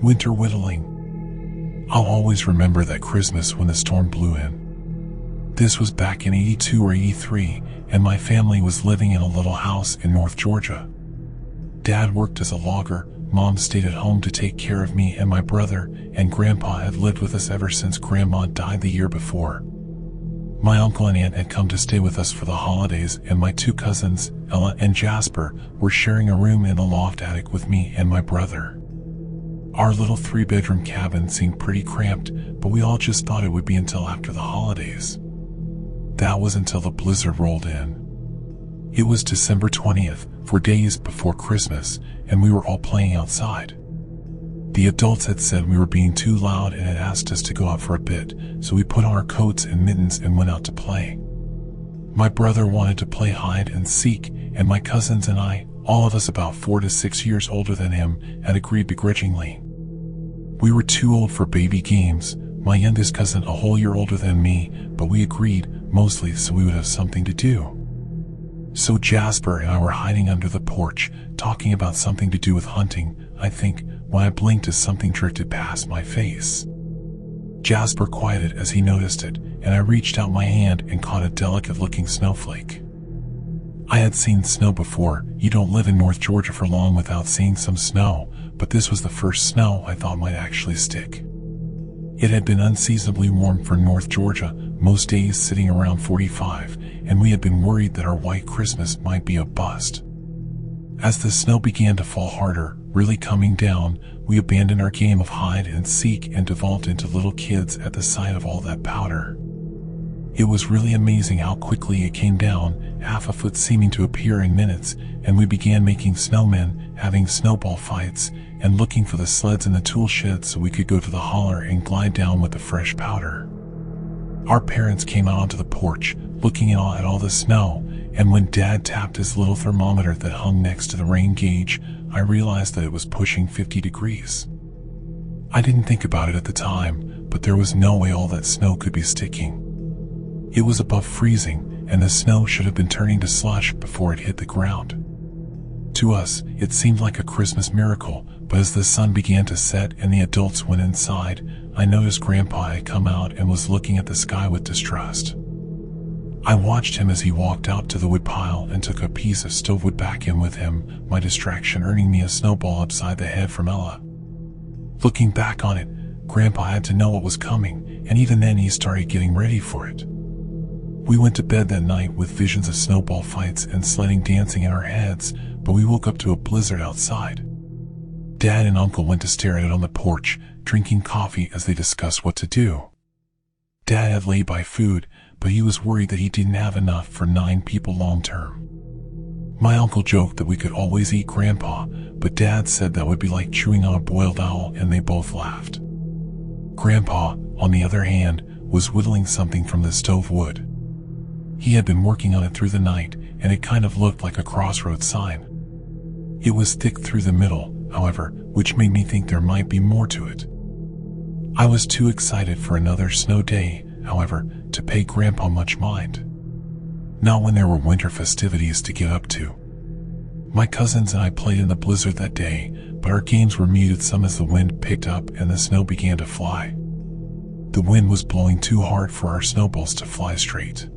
Winter whittling. I'll always remember that Christmas when the storm blew in. This was back in '82 or '83, and my family was living in a little house in North Georgia. Dad worked as a logger, Mom stayed at home to take care of me and my brother, and Grandpa had lived with us ever since Grandma died the year before. My uncle and aunt had come to stay with us for the holidays, and my two cousins, Ella and Jasper, were sharing a room in the loft attic with me and my brother. Our little 3-bedroom cabin seemed pretty cramped, but we all just thought it would be until after the holidays. That was until the blizzard rolled in. It was December 20th, 4 days before Christmas, and we were all playing outside. The adults had said we were being too loud and had asked us to go out for a bit, so we put on our coats and mittens and went out to play. My brother wanted to play hide and seek, and my cousins and I, all of us about 4 to 6 years older than him, had agreed begrudgingly. We were too old for baby games, my youngest cousin a whole year older than me, but we agreed, mostly so we would have something to do. So Jasper and I were hiding under the porch, talking about something to do with hunting, I think, when I blinked as something drifted past my face. Jasper quieted as he noticed it, and I reached out my hand and caught a delicate-looking snowflake. I had seen snow before. You don't live in North Georgia for long without seeing some snow, but this was the first snow I thought might actually stick. It had been unseasonably warm for North Georgia, most days sitting around 45, and we had been worried that our white Christmas might be a bust. As the snow began to fall harder, really coming down, we abandoned our game of hide and seek and devolved into little kids at the sight of all that powder. It was really amazing how quickly it came down, half a foot seeming to appear in minutes, and we began making snowmen, having snowball fights, and looking for the sleds in the tool shed so we could go to the holler and glide down with the fresh powder. Our parents came out onto the porch, looking at all the snow, and when Dad tapped his little thermometer that hung next to the rain gauge, I realized that it was pushing 50 degrees. I didn't think about it at the time, but there was no way all that snow could be sticking. It was above freezing, and the snow should have been turning to slush before it hit the ground. To us, it seemed like a Christmas miracle, but as the sun began to set and the adults went inside, I noticed Grandpa had come out and was looking at the sky with distrust. I watched him as he walked out to the woodpile and took a piece of stovewood back in with him, my distraction earning me a snowball upside the head from Ella. Looking back on it, Grandpa had to know what was coming, and even then he started getting ready for it. We went to bed that night with visions of snowball fights and sledding dancing in our heads, but we woke up to a blizzard outside. Dad and Uncle went to stare at it on the porch, drinking coffee as they discussed what to do. Dad had laid by food, but he was worried that he didn't have enough for 9 people long term. My uncle joked that we could always eat Grandpa, but Dad said that would be like chewing on a boiled owl, and they both laughed. Grandpa, on the other hand, was whittling something from the stove wood. He had been working on it through the night, and it kind of looked like a crossroads sign. It was thick through the middle, however, which made me think there might be more to it. I was too excited for another snow day, however, to pay Grandpa much mind. Not when there were winter festivities to get up to. My cousins and I played in the blizzard that day, but our games were muted some as the wind picked up and the snow began to fly. The wind was blowing too hard for our snowballs to fly straight.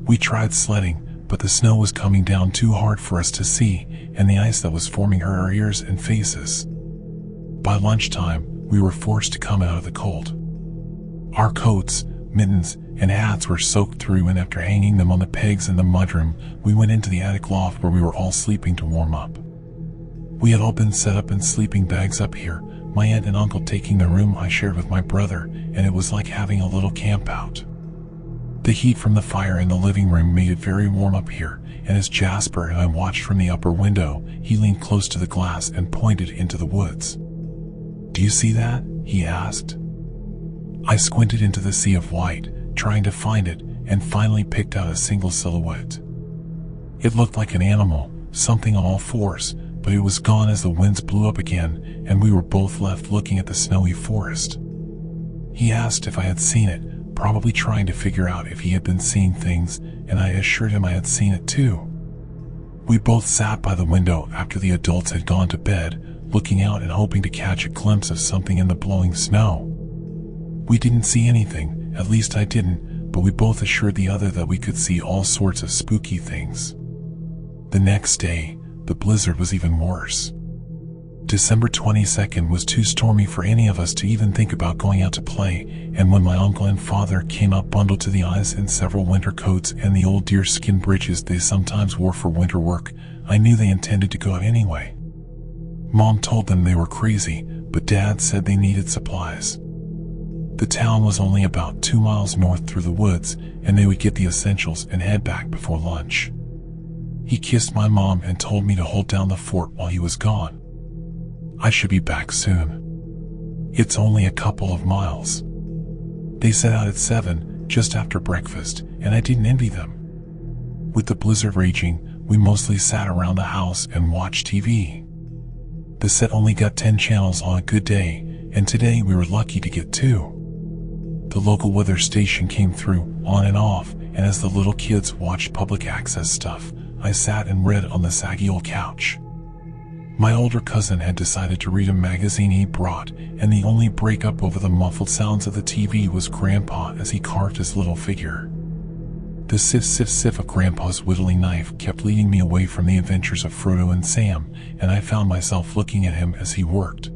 We tried sledding, but the snow was coming down too hard for us to see, and the ice that was forming hurt our ears and faces. By lunchtime, we were forced to come out of the cold. Our coats, mittens, and hats were soaked through, and after hanging them on the pegs in the mudroom, we went into the attic loft where we were all sleeping to warm up. We had all been set up in sleeping bags up here, my aunt and uncle taking the room I shared with my brother, and it was like having a little camp out. The heat from the fire in the living room made it very warm up here, and as Jasper and I watched from the upper window, he leaned close to the glass and pointed into the woods. "Do you see that?" he asked. I squinted into the sea of white, trying to find it, and finally picked out a single silhouette. It looked like an animal, something on all fours, but it was gone as the winds blew up again, and we were both left looking at the snowy forest. He asked if I had seen it, probably trying to figure out if he had been seeing things, and I assured him I had seen it too. We both sat by the window after the adults had gone to bed, looking out and hoping to catch a glimpse of something in the blowing snow. We didn't see anything, at least I didn't, but we both assured the other that we could see all sorts of spooky things. The next day, the blizzard was even worse. December 22nd was too stormy for any of us to even think about going out to play, and when my uncle and father came up bundled to the eyes in several winter coats and the old deerskin breeches they sometimes wore for winter work, I knew they intended to go out anyway. Mom told them they were crazy, but Dad said they needed supplies. The town was only about 2 miles north through the woods, and they would get the essentials and head back before lunch. He kissed my mom and told me to hold down the fort while he was gone. I should be back soon. It's only a couple of miles. They set out at 7, just after breakfast, and I didn't envy them. With the blizzard raging, we mostly sat around the house and watched TV. The set only got 10 channels on a good day, and today we were lucky to get 2. The local weather station came through, on and off, and as the little kids watched public access stuff, I sat and read on the saggy old couch. My older cousin had decided to read a magazine he brought, and the only breakup over the muffled sounds of the TV was Grandpa as he carved his little figure. The sif-sif-sif of Grandpa's whittling knife kept leading me away from the adventures of Frodo and Sam, and I found myself looking at him as he worked.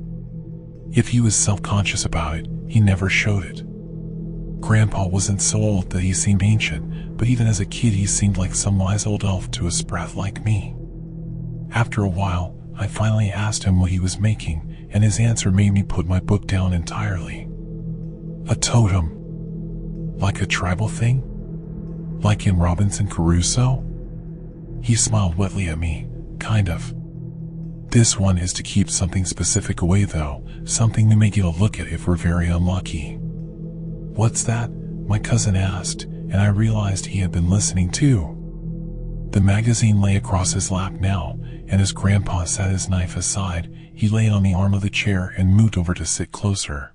If he was self-conscious about it, he never showed it. Grandpa wasn't so old that he seemed ancient, but even as a kid he seemed like some wise old elf to a sprat like me. After a while, I finally asked him what he was making, and his answer made me put my book down entirely. A totem? Like a tribal thing? Like in Robinson Crusoe? He smiled wetly at me, kind of. This one is to keep something specific away though, something we may get a look at if we're very unlucky. What's that? My cousin asked, and I realized he had been listening too. The magazine lay across his lap now, and as Grandpa set his knife aside, he lay on the arm of the chair and moved over to sit closer.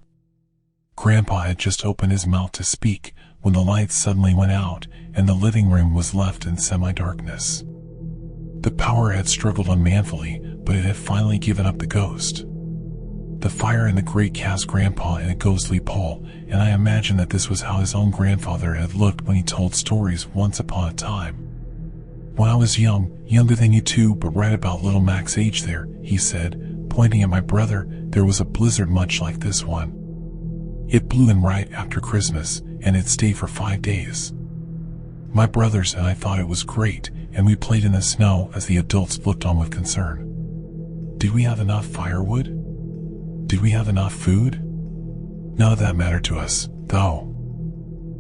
Grandpa had just opened his mouth to speak when the lights suddenly went out and the living room was left in semi-darkness. The power had struggled unmanfully, but it had finally given up the ghost. The fire in the grate cast Grandpa in a ghostly pole, and I imagined that this was how his own grandfather had looked when he told stories once upon a time. When I was young, younger than you two, but right about little Mac's age there, he said, pointing at my brother, there was a blizzard much like this one. It blew in right after Christmas, and it stayed for 5 days. My brothers and I thought it was great, and we played in the snow as the adults looked on with concern. Did we have enough firewood? Did we have enough food? None of that mattered to us, though.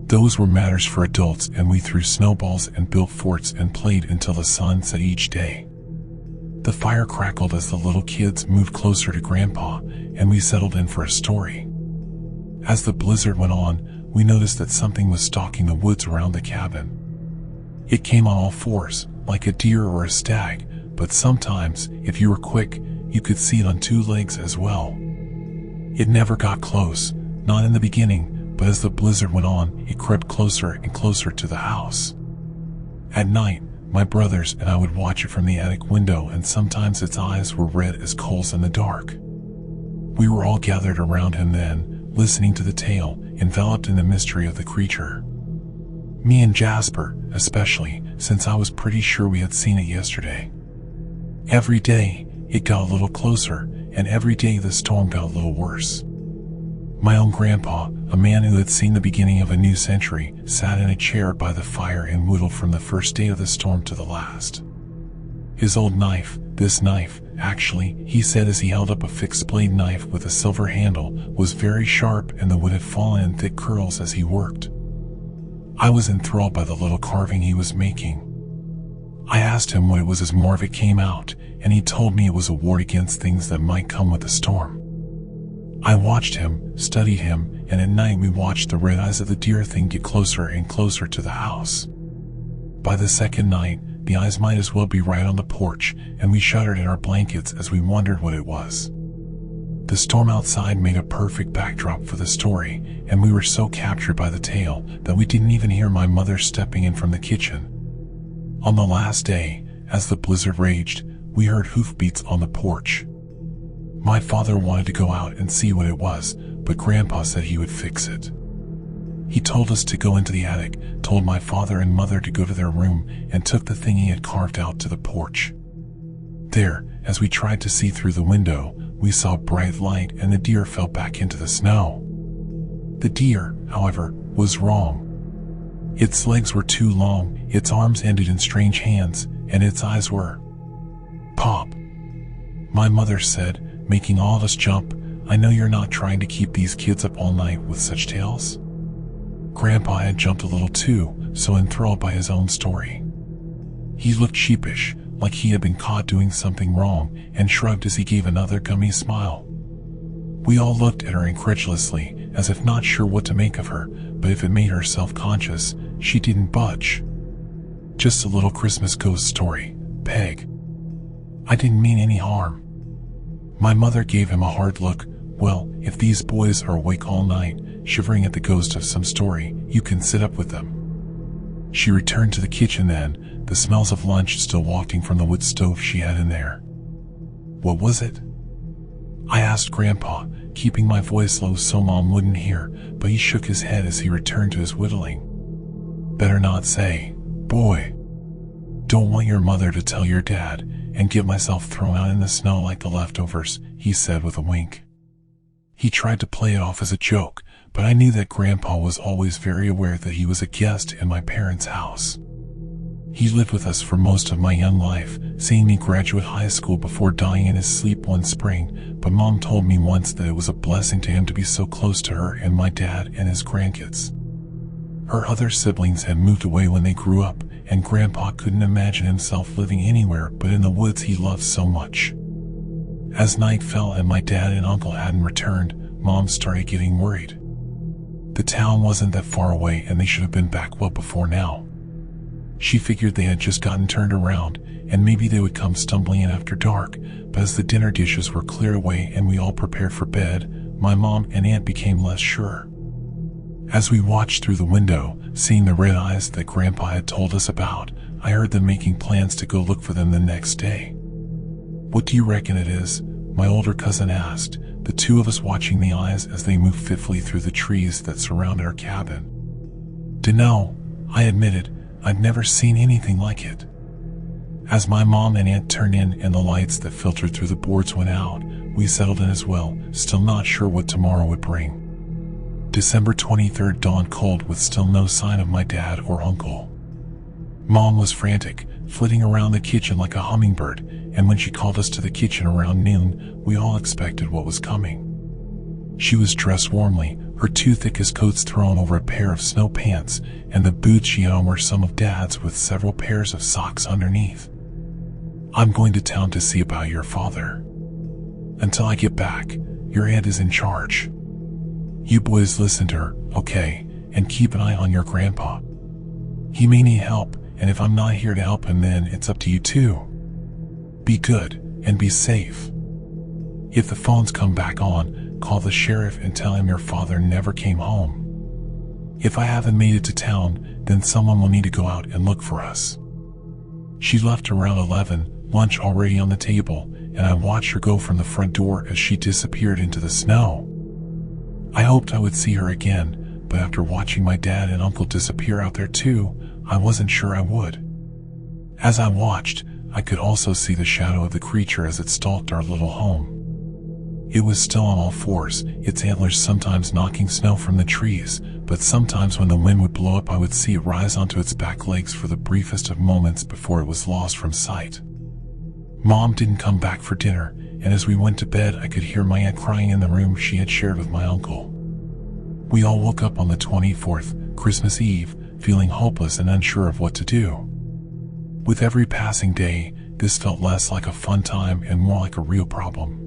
Those were matters for adults, and we threw snowballs and built forts and played until the sun set each day. The fire crackled as the little kids moved closer to Grandpa, and we settled in for a story. As the blizzard went on, we noticed that something was stalking the woods around the cabin. It came on all fours, like a deer or a stag, but sometimes, if you were quick, you could see it on 2 legs as well. It never got close, not in the beginning, but as the blizzard went on, it crept closer and closer to the house. At night, my brothers and I would watch it from the attic window, and sometimes its eyes were red as coals in the dark. We were all gathered around him then, listening to the tale, enveloped in the mystery of the creature. Me and Jasper, especially, since I was pretty sure we had seen it yesterday. Every day, it got a little closer, and every day the storm got a little worse. My own grandpa, a man who had seen the beginning of a new century, sat in a chair by the fire and whittled from the first day of the storm to the last. His old knife, this knife, actually, he said as he held up a fixed-blade knife with a silver handle, was very sharp and the wood had fallen in thick curls as he worked. I was enthralled by the little carving he was making. I asked him what it was as more of it came out, and he told me it was a ward against things that might come with the storm. I watched him, studied him, and at night we watched the red eyes of the deer thing get closer and closer to the house. By the second night, the eyes might as well be right on the porch, and we shuddered in our blankets as we wondered what it was. The storm outside made a perfect backdrop for the story, and we were so captured by the tale that we didn't even hear my mother stepping in from the kitchen. On the last day, as the blizzard raged, we heard hoofbeats on the porch. My father wanted to go out and see what it was, but Grandpa said he would fix it. He told us to go into the attic, told my father and mother to go to their room, and took the thing he had carved out to the porch. There, as we tried to see through the window, we saw bright light and the deer fell back into the snow. The deer, however, was wrong. Its legs were too long, its arms ended in strange hands, and its eyes were pop. My mother said, making all of us jump, "I know you're not trying to keep these kids up all night with such tales." Grandpa had jumped a little too, so enthralled by his own story. He looked sheepish, like he had been caught doing something wrong, and shrugged as he gave another gummy smile. We all looked at her incredulously, as if not sure what to make of her, but if it made her self-conscious, she didn't budge. "Just a little Christmas ghost story, Peg. I didn't mean any harm." My mother gave him a hard look. "Well, if these boys are awake all night, shivering at the ghost of some story, you can sit up with them." She returned to the kitchen then, the smells of lunch still wafting from the wood stove she had in there. "What was it?" I asked Grandpa, keeping my voice low so Mom wouldn't hear, but he shook his head as he returned to his whittling. "Better not say, boy. Don't want your mother to tell your dad, and get myself thrown out in the snow like the leftovers," he said with a wink. He tried to play it off as a joke, but I knew that Grandpa was always very aware that he was a guest in my parents' house. He lived with us for most of my young life, seeing me graduate high school before dying in his sleep one spring, but Mom told me once that it was a blessing to him to be so close to her and my dad and his grandkids. Her other siblings had moved away when they grew up, and Grandpa couldn't imagine himself living anywhere but in the woods he loved so much. As night fell and my dad and uncle hadn't returned, Mom started getting worried. The town wasn't that far away and they should have been back well before now. She figured they had just gotten turned around, and maybe they would come stumbling in after dark, but as the dinner dishes were cleared away and we all prepared for bed, my mom and aunt became less sure. As we watched through the window, seeing the red eyes that Grandpa had told us about, I heard them making plans to go look for them the next day. "What do you reckon it is?" my older cousin asked, the two of us watching the eyes as they moved fitfully through the trees that surrounded our cabin. "Dunno," I admitted. "I'd never seen anything like it." As my mom and aunt turned in and the lights that filtered through the boards went out, we settled in as well, still not sure what tomorrow would bring. December 23rd dawned cold with still no sign of my dad or uncle. Mom was frantic, flitting around the kitchen like a hummingbird, and when she called us to the kitchen around noon, we all expected what was coming. She was dressed warmly, her two thickest coats thrown over a pair of snow pants, and the boots she had on were some of Dad's with several pairs of socks underneath. "I'm going to town to see about your father. Until I get back, your aunt is in charge. You boys listen to her, okay, and keep an eye on your grandpa. He may need help, and if I'm not here to help him then it's up to you too. Be good, and be safe. If the phones come back on, call the sheriff and tell him your father never came home. If I haven't made it to town, then someone will need to go out and look for us." She left around 11, lunch already on the table, and I watched her go from the front door as she disappeared into the snow. I hoped I would see her again, but after watching my dad and uncle disappear out there too, I wasn't sure I would. As I watched, I could also see the shadow of the creature as it stalked our little home. It was still on all fours, its antlers sometimes knocking snow from the trees, but sometimes when the wind would blow up I would see it rise onto its back legs for the briefest of moments before it was lost from sight. Mom didn't come back for dinner, and as we went to bed I could hear my aunt crying in the room she had shared with my uncle. We all woke up on the 24th, Christmas Eve, feeling hopeless and unsure of what to do. With every passing day, this felt less like a fun time and more like a real problem.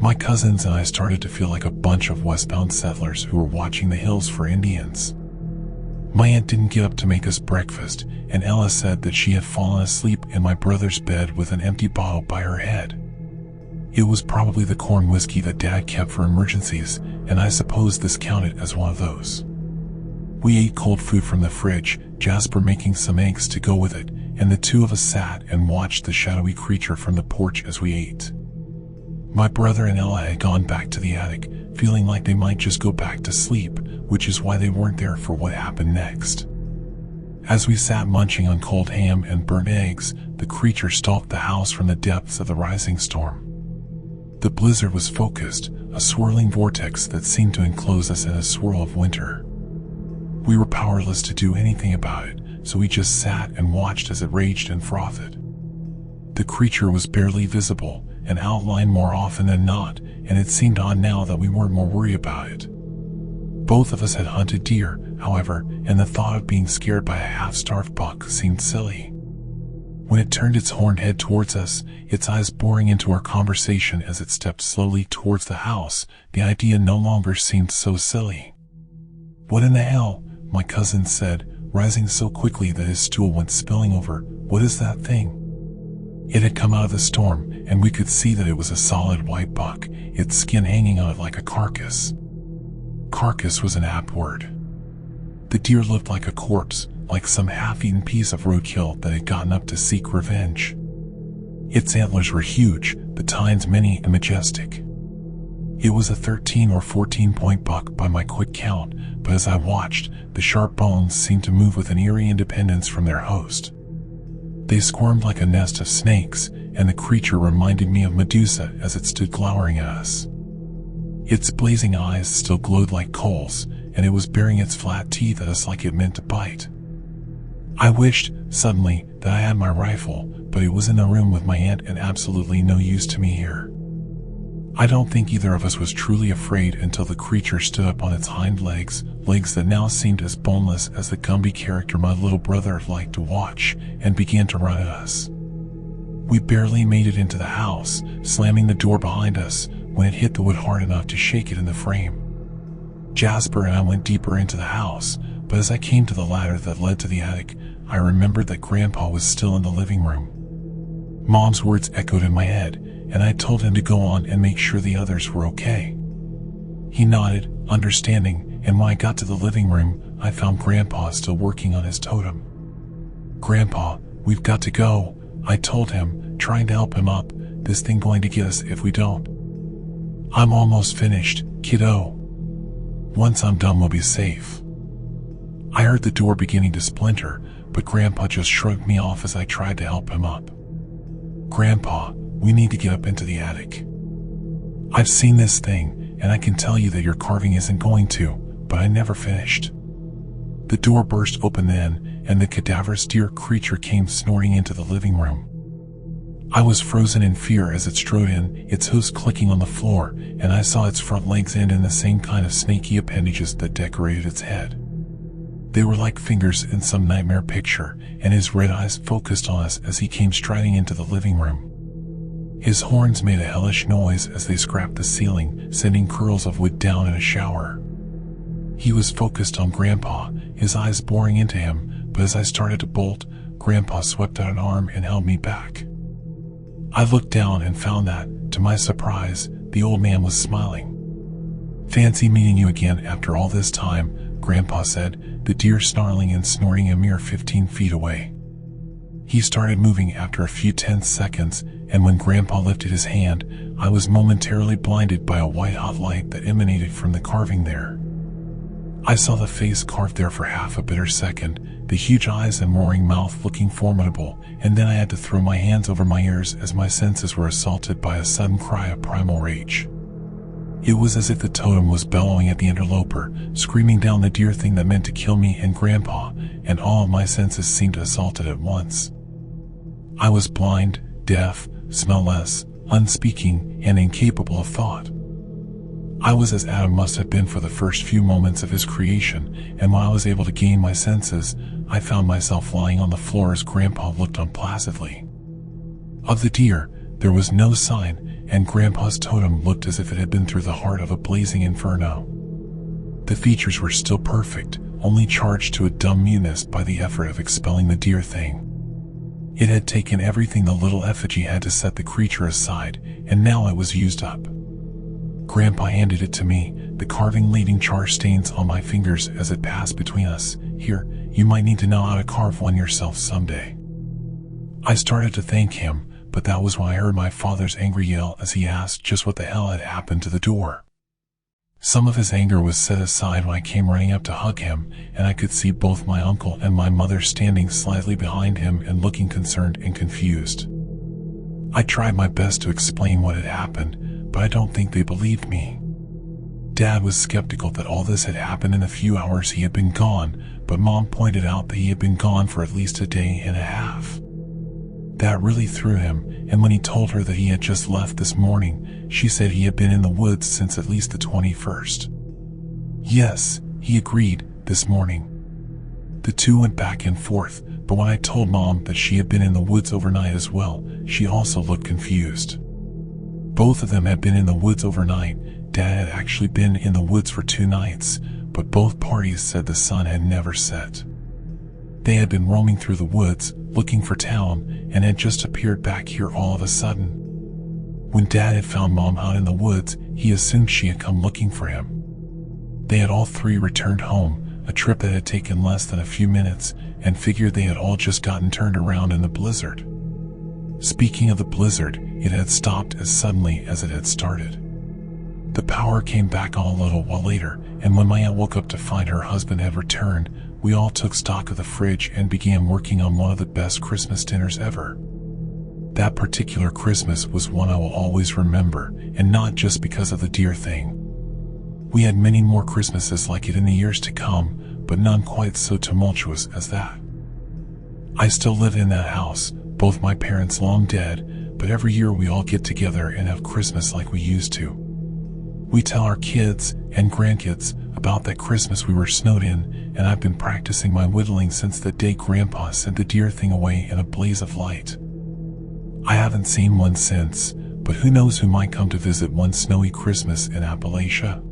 My cousins and I started to feel like a bunch of westbound settlers who were watching the hills for Indians. My aunt didn't get up to make us breakfast, and Ella said that she had fallen asleep in my brother's bed with an empty bottle by her head. It was probably the corn whiskey that Dad kept for emergencies, and I suppose this counted as one of those. We ate cold food from the fridge, Jasper making some eggs to go with it, and the two of us sat and watched the shadowy creature from the porch as we ate. My brother and Ella had gone back to the attic, feeling like they might just go back to sleep, which is why they weren't there for what happened next. As we sat munching on cold ham and burnt eggs, the creature stalked the house from the depths of the rising storm. The blizzard was focused, a swirling vortex that seemed to enclose us in a swirl of winter. We were powerless to do anything about it, so we just sat and watched as it raged and frothed. The creature was barely visible, an outline more often than not, and it seemed odd now that we weren't more worried about it. Both of us had hunted deer, however, and the thought of being scared by a half-starved buck seemed silly. When it turned its horned head towards us, its eyes boring into our conversation as it stepped slowly towards the house, the idea no longer seemed so silly. "What in the hell?" my cousin said, rising so quickly that his stool went spilling over. "What is that thing?" It had come out of the storm, and we could see that it was a solid white buck, its skin hanging on it like a carcass. Carcass was an apt word. The deer looked like a corpse, like some half-eaten piece of roadkill that had gotten up to seek revenge. Its antlers were huge, the tines many and majestic. It was a 13 or 14-point buck by my quick count, but as I watched, the sharp bones seemed to move with an eerie independence from their host. They squirmed like a nest of snakes, and the creature reminded me of Medusa as it stood glowering at us. Its blazing eyes still glowed like coals, and it was baring its flat teeth at us like it meant to bite. I wished, suddenly, that I had my rifle, but it was in the room with my aunt and absolutely no use to me here. I don't think either of us was truly afraid until the creature stood up on its hind legs, legs that now seemed as boneless as the Gumby character my little brother liked to watch, and began to run at us. We barely made it into the house, slamming the door behind us, when it hit the wood hard enough to shake it in the frame. Jasper and I went deeper into the house, but as I came to the ladder that led to the attic, I remembered that Grandpa was still in the living room. Mom's words echoed in my head, and I told him to go on and make sure the others were okay. He nodded, understanding, and when I got to the living room, I found Grandpa still working on his totem. "Grandpa, we've got to go," I told him, trying to help him up. "This thing going to get us if we don't." "I'm almost finished, kiddo. Once I'm done, we'll be safe." I heard the door beginning to splinter, but Grandpa just shrugged me off as I tried to help him up. "Grandpa, we need to get up into the attic. I've seen this thing, and I can tell you that your carving isn't going to, but I never finished." The door burst open then, and the cadaverous deer creature came snorting into the living room. I was frozen in fear as it strode in, its hooves clicking on the floor, and I saw its front legs end in the same kind of snaky appendages that decorated its head. They were like fingers in some nightmare picture, and his red eyes focused on us as he came striding into the living room. His horns made a hellish noise as they scraped the ceiling, sending curls of wood down in a shower. He was focused on Grandpa, his eyes boring into him, but as I started to bolt, Grandpa swept out an arm and held me back. I looked down and found that, to my surprise, the old man was smiling. "Fancy meeting you again after all this time," Grandpa said, the deer snarling and snorting a mere 15 feet away. He started moving after a few tense seconds, and when Grandpa lifted his hand, I was momentarily blinded by a white-hot light that emanated from the carving there. I saw the face carved there for half a bitter second, the huge eyes and roaring mouth looking formidable, and then I had to throw my hands over my ears as my senses were assaulted by a sudden cry of primal rage. It was as if the totem was bellowing at the interloper, screaming down the deer thing that meant to kill me and Grandpa, and all of my senses seemed assaulted at once. I was blind, deaf, smellless, unspeaking, and incapable of thought. I was as Adam must have been for the first few moments of his creation, and when I was able to gain my senses, I found myself lying on the floor as Grandpa looked on placidly. Of the deer, there was no sign, and Grandpa's totem looked as if it had been through the heart of a blazing inferno. The features were still perfect, only charged to a dumb muteness by the effort of expelling the deer thing. It had taken everything the little effigy had to set the creature aside, and now it was used up. Grandpa handed it to me, the carving leaving char stains on my fingers as it passed between us. "Here, you might need to know how to carve one yourself someday." I started to thank him, but that was when I heard my father's angry yell as he asked just what the hell had happened to the door. Some of his anger was set aside when I came running up to hug him, and I could see both my uncle and my mother standing slightly behind him and looking concerned and confused. I tried my best to explain what had happened, but I don't think they believed me. Dad was skeptical that all this had happened in the few hours he had been gone, but Mom pointed out that he had been gone for at least a day and a half. That really threw him, and when he told her that he had just left this morning, she said he had been in the woods since at least the 21st. Yes, he agreed, this morning. The two went back and forth, but when I told Mom that she had been in the woods overnight as well, she also looked confused. Both of them had been in the woods overnight. Dad had actually been in the woods for 2 nights, but both parties said the sun had never set. They had been roaming through the woods, looking for town, and had just appeared back here all of a sudden. When Dad had found Mom out in the woods, he assumed she had come looking for him. They had all 3 returned home, a trip that had taken less than a few minutes, and figured they had all just gotten turned around in the blizzard. Speaking of the blizzard, it had stopped as suddenly as it had started. The power came back on a little while later, and when my aunt woke up to find her husband had returned, we all took stock of the fridge and began working on one of the best Christmas dinners ever. That particular Christmas was one I will always remember, and not just because of the deer thing. We had many more Christmases like it in the years to come, but none quite so tumultuous as that. I still live in that house, both my parents long dead, but every year we all get together and have Christmas like we used to. We tell our kids and grandkids about that Christmas we were snowed in, and I've been practicing my whittling since the day Grandpa sent the deer thing away in a blaze of light. I haven't seen one since, but who knows who might come to visit one snowy Christmas in Appalachia.